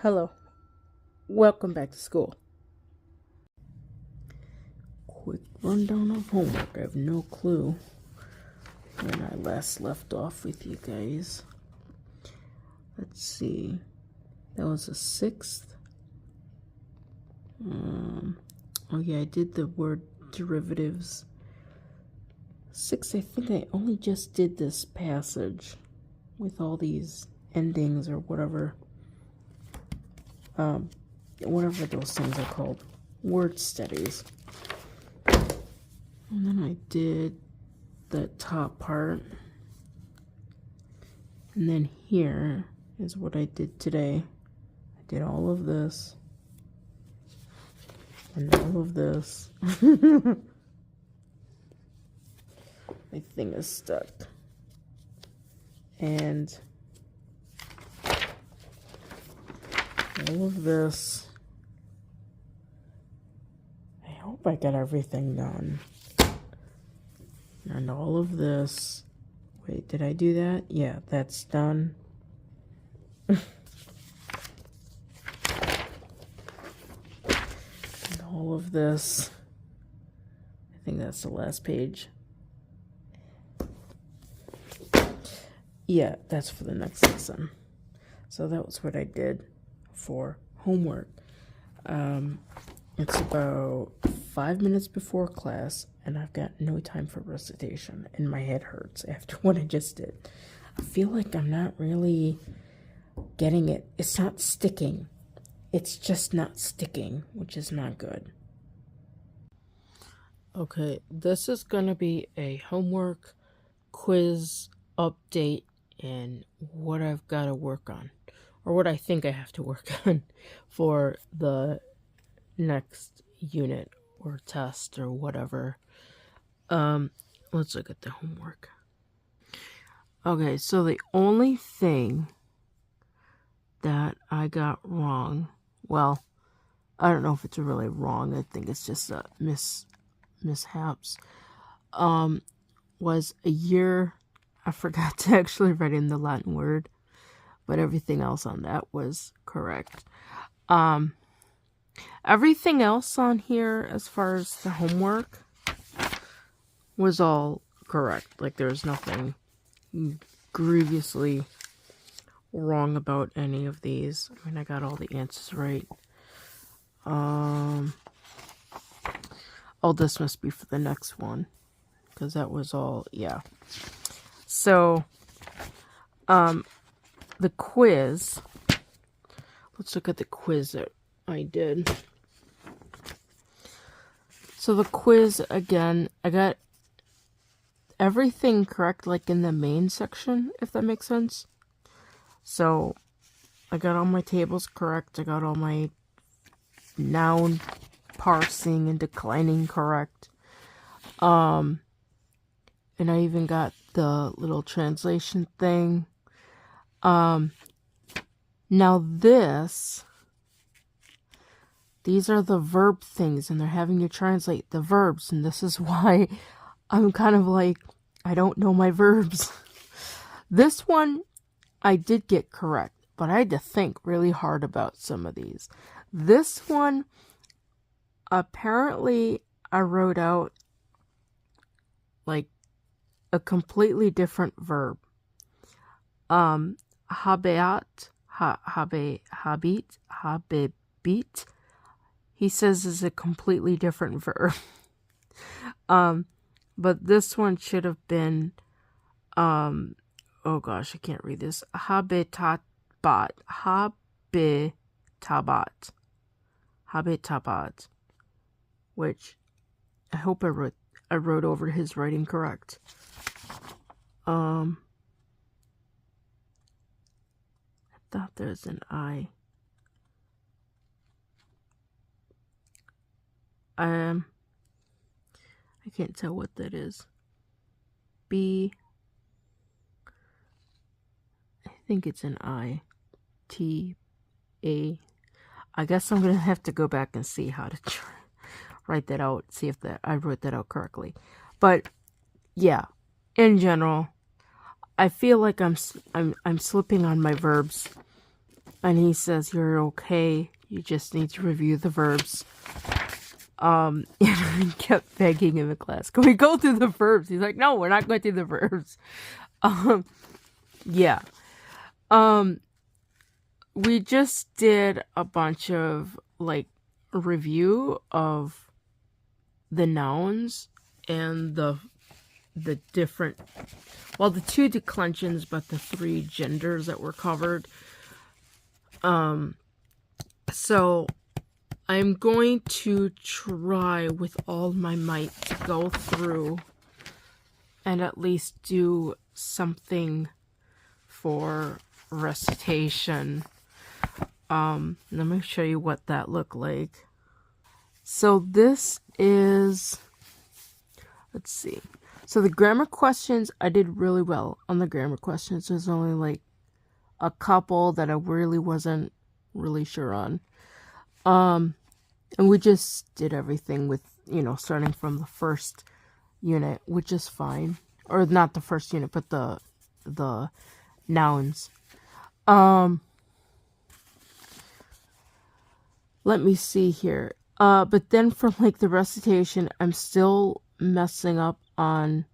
Hello, welcome back to school. Quick rundown of homework. I have no clue when I last left off with you guys. Let's see. That was the 6th. Oh yeah, I did the word derivatives. 6th, I think I only just did this passage with all these endings or whatever. Whatever those things are called. Word studies. And then I did the top part. And then here is what I did today. I did all of this. And all of this. My thing is stuck. And all of this. I hope I got everything done. And all of this. Wait, did I do that? Yeah, that's done. And all of this. I think that's the last page. Yeah, that's for the next lesson. So that was what I did for homework. It's about 5 minutes before class, and I've got no time for recitation, and my head hurts after what I just did. I feel like I'm not really getting it. It's not sticking. It's just not sticking, which is not good. Okay, this is going to be a homework quiz update and what I've got to work on, or what I think I have to work on for the next unit or test or whatever. Let's look at the homework. Okay, so the only thing that I got wrong, well, I don't know if it's really wrong, I think it's just a mishaps, was a year. I forgot to actually write in the Latin word, but everything else on that was correct. Everything else on here, as far as the homework, was all correct. Like, there was nothing grievously wrong about any of these. I mean, I got all the answers right. Oh, this must be for the next one, because that was all, yeah. So, the quiz, let's look at the quiz that I did. So the quiz, again, I got everything correct, like in the main section, if that makes sense. So, I got all my tables correct, I got all my noun parsing and declining correct. And I even got the little translation thing. Now these are the verb things, and they're having you translate the verbs, and this is why I'm kind of like, I don't know my verbs. This one, I did get correct, but I had to think really hard about some of these. This one, apparently, I wrote out, like, a completely different verb. Habet, habit, he says is a completely different verb. But this one should have been, oh gosh, I can't read this. Habetabat, which I hope I wrote over his writing correct. I thought there's an I. I can't tell what that is. B. I think it's an I. T. A. I guess I'm gonna have to go back and see how to write that out. See if I wrote that out correctly. But yeah, in general, I feel like I'm slipping on my verbs And he says, you're okay. You just need to review the verbs. And I kept begging him in class, can we go through the verbs? He's like, no, we're not going through the verbs. Yeah. We just did a bunch of like review of the nouns and the different, well, the 2 declensions, but the 3 genders that were covered. So I'm going to try with all my might to go through and at least do something for recitation. Let me show you what that looked like. So this is, let's see. So the grammar questions, I did really well on the grammar questions. There's only like a couple that I really wasn't really sure on. And we just did everything with, starting from the first unit, which is fine. Or not the first unit, but the nouns. Let me see here. But then for like the recitation, I'm still messing up on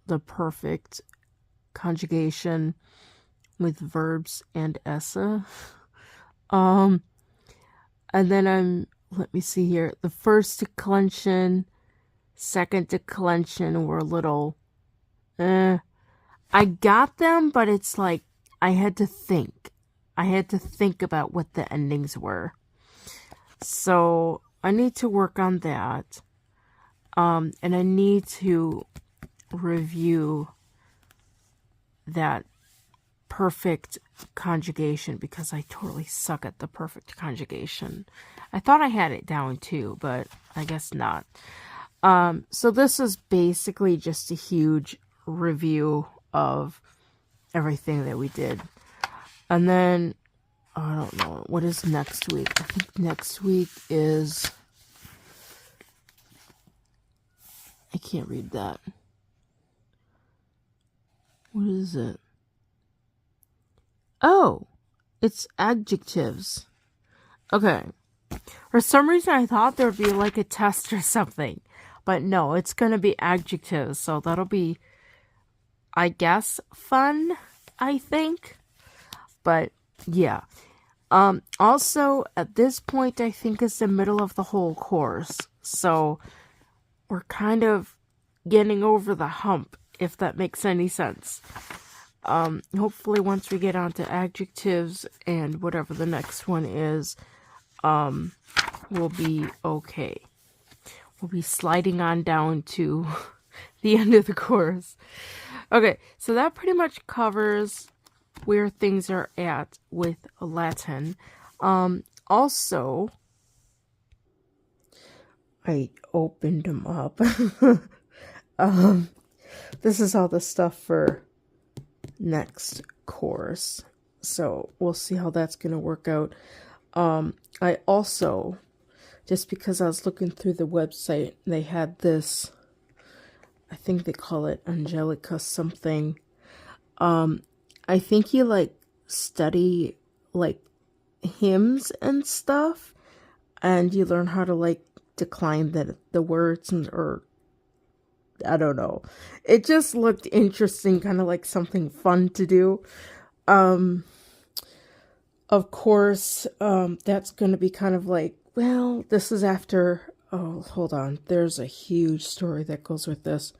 the perfect conjugation with verbs and essa. And then let me see here. The first declension, second declension were a little, I got them, but it's like, I had to think about what the endings were. So I need to work on that. And I need to review that perfect conjugation because I totally suck at the perfect conjugation. I thought I had it down too, but I guess not. So this is basically just a huge review of everything that we did. And then, I don't know, what is next week? I think next week is, I can't read that. What is it? Oh, it's adjectives. Okay. For some reason, I thought there would be like a test or something. But no, it's going to be adjectives. So that'll be, I guess, fun, I think. But yeah. Also, at this point, I think it's the middle of the whole course. So we're kind of getting over the hump, if that makes any sense. Hopefully once we get on to adjectives and whatever the next one is, we'll be okay. We'll be sliding on down to the end of the course. Okay, so that pretty much covers where things are at with Latin. Also, I opened them up. This is all the stuff for next course. So we'll see how that's going to work out. I also, just because I was looking through the website, they had this, I think they call it Angelica something. I think you like study like hymns and stuff, and you learn how to like decline the words or I don't know. It just looked interesting, kind of like something fun to do. Of course, that's going to be kind of like, well, this is after, oh, hold on. There's a huge story that goes with this.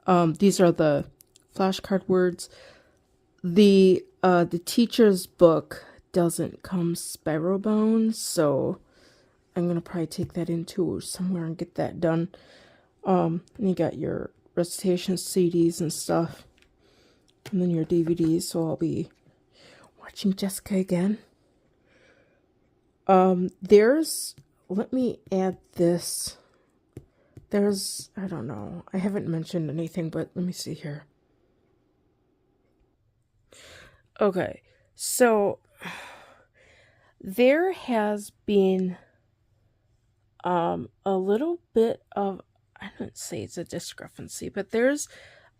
These are the flashcard words. The teacher's book doesn't come sparrow bound, so I'm going to probably take that into somewhere and get that done. And you got your recitation CDs and stuff. And then your DVDs, so I'll be watching Jessica again. Let me add this. I don't know. I haven't mentioned anything, but let me see here. Okay, so there has been a little bit of, I don't say it's a discrepancy, but there's,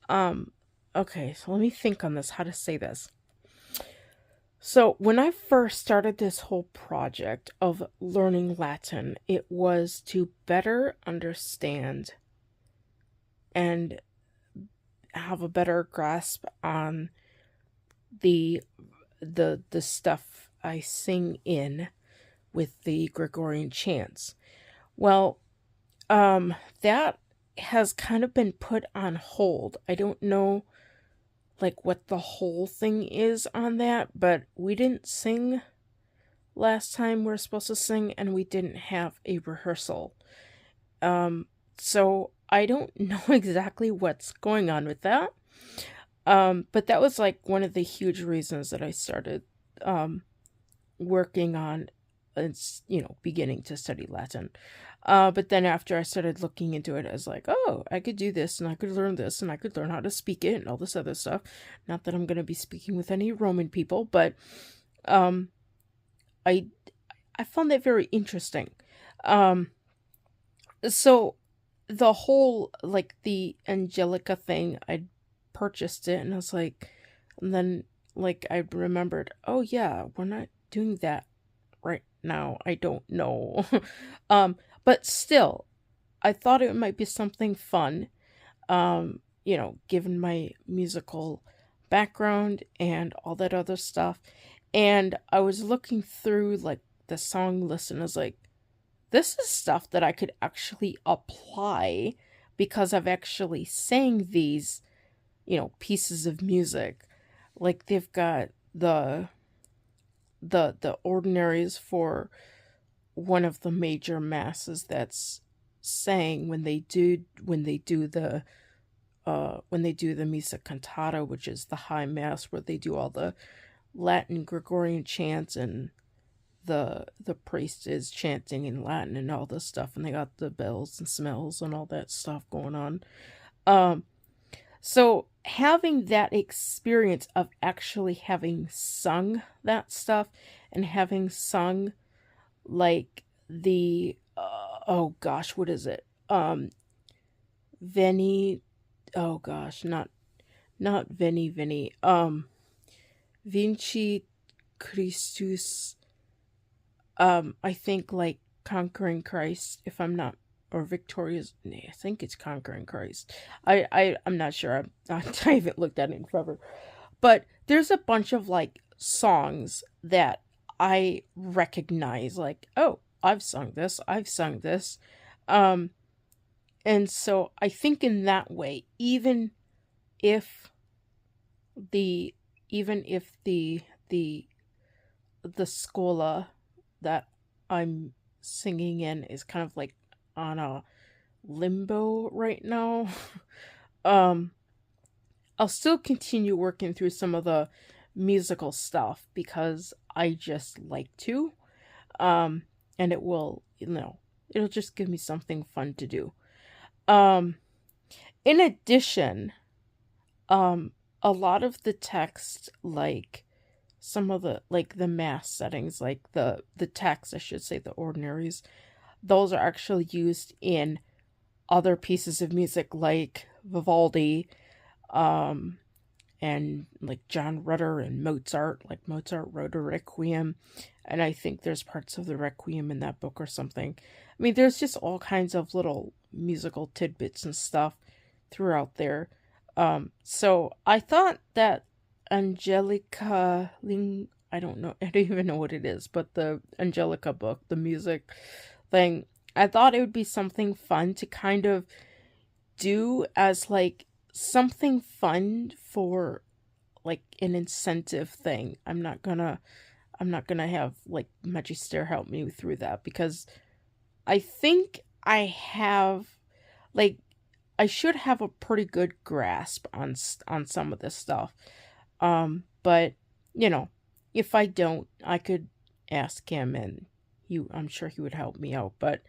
okay, so let me think on this, how to say this. So, when I first started this whole project of learning Latin, it was to better understand and have a better grasp on the the stuff I sing in with the Gregorian chants. Well, that has kind of been put on hold. I don't know like what the whole thing is on that, but we didn't sing last time we were supposed to sing and we didn't have a rehearsal. Um so I don't know exactly what's going on with that. But that was like one of the huge reasons that I started um working on it's beginning to study Latin. But then after I started looking into it, I was like, oh, I could do this and I could learn this and I could learn how to speak it and all this other stuff. Not that I'm going to be speaking with any Roman people, but um, I I found that very interesting. Um, so the whole like the Angelica thing, I purchased it and I was like, and then like I remembered, oh yeah, we're not doing that right now. I don't know. But still, I thought it might be something fun. Given my musical background and all that other stuff. And I was looking through like the song list and I was like, this is stuff that I could actually apply because I've actually sang these, pieces of music. Like they've got the ordinaries for one of the major masses that's sang when they do the missa cantata, which is the high mass where they do all the Latin Gregorian chants and the priest is chanting in Latin and all this stuff, and they got the bells and smells and all that stuff going on. Um, so having that experience of actually having sung that stuff and having sung like the oh gosh, what is it? Veni, oh gosh, not Veni Veni. Vinci Christus, I think like conquering Christ, if I'm not, or victorious. I think it's conquering Christ. I'm not sure. I haven't looked at it in forever. But there's a bunch of like songs that I recognize. Like, oh, I've sung this. I've sung this. Um, and so I think in that way, if the even if the Schola that I'm singing in is kind of like on a limbo right now. um I'll still continue working through some of the musical stuff because I just like to. Um and it will, it'll just give me something fun to do. Um in addition, um a lot of the text, like some of the like the mass settings, like the text, I should say, the ordinaries, those are actually used in other pieces of music like Vivaldi, um and like John Rutter and Mozart. Like Mozart wrote a requiem, and I think there's parts of the requiem in that book or something. I mean, there's just all kinds of little musical tidbits and stuff throughout there. So I thought that Angelica Ling, I don't know, I don't even know what it is, but the Angelica book, the music thing, I thought it would be something fun to kind of do as like something fun for like an incentive thing. I'm not gonna have like Magister help me through that because I think I have like I should have a pretty good grasp on on some of this stuff. But you know, if I don't, I could ask him and I'm sure he would help me out. But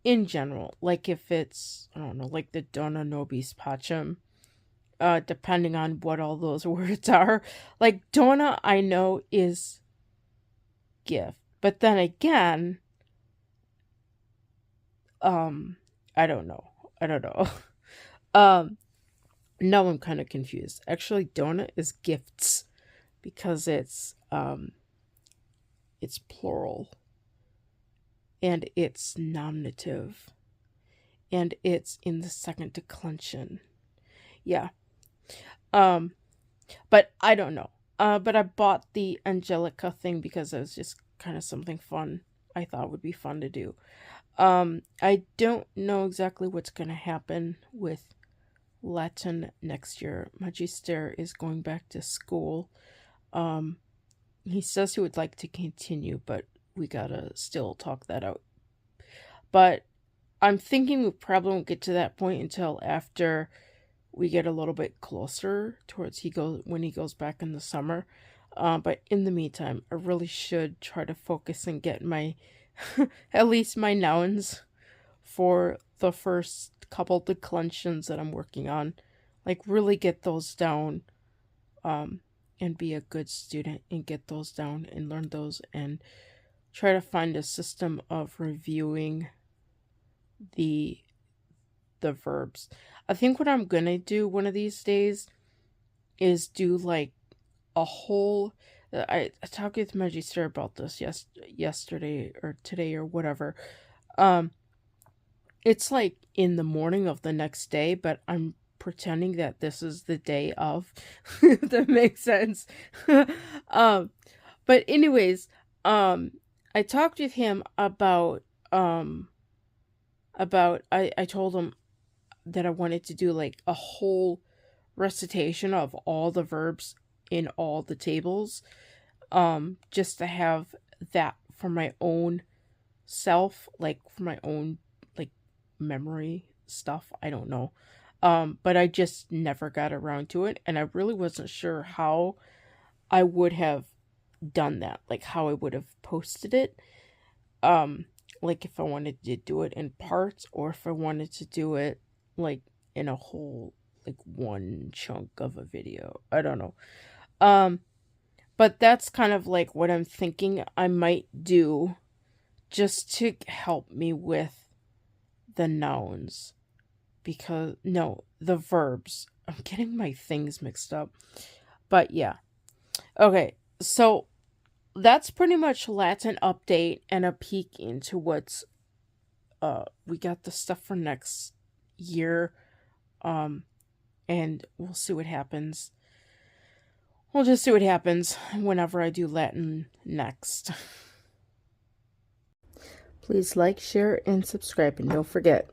in general, like if it's, I don't know, like the Dona Nobis Pacem, depending on what all those words are. Like Dona I know is gift. But then again, um I don't know. I don't know. um now I'm kind of confused. Actually, Dona is gifts because it's plural, and it's nominative, and it's in the second declension. Yeah. Um, but I don't know. But I bought the Angelica thing because it was just kind of something fun. I thought would be fun to do. I don't know exactly what's gonna happen with Latin next year. Magister is going back to school. Um, he says he would like to continue, but we gotta still talk that out. But I'm thinking we probably won't get to that point until after we get a little bit closer towards when he goes back in the summer. But in the meantime, I really should try to focus and get my at least my nouns for the first couple declensions that I'm working on. Like really get those down, and be a good student and get those down and learn those and try to find a system of reviewing the verbs. I think what I'm gonna do one of these days is do like a whole. I talked with Magister about this yesterday or today or whatever. It's like in the morning of the next day, but I'm pretending that this is the day of. If that makes sense. um, but anyways, I talked with him about I told him that I wanted to do like a whole recitation of all the verbs in all the tables, just to have that for my own self, like for my own like memory stuff. I don't know. But I just never got around to it, and I really wasn't sure how I would have done that, like how I would have posted it. Like if I wanted to do it in parts or if I wanted to do it like in a whole like one chunk of a video. I don't know. But that's kind of like what I'm thinking I might do just to help me with the nouns. Because no, the verbs. I'm getting my things mixed up. But yeah. Okay. So that's pretty much Latin update and a peek into what's we got the stuff for next year, and we'll see what happens. We'll just see what happens whenever I do Latin next. Please like, share, and subscribe, and don't forget,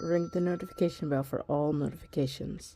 ring the notification bell for all notifications.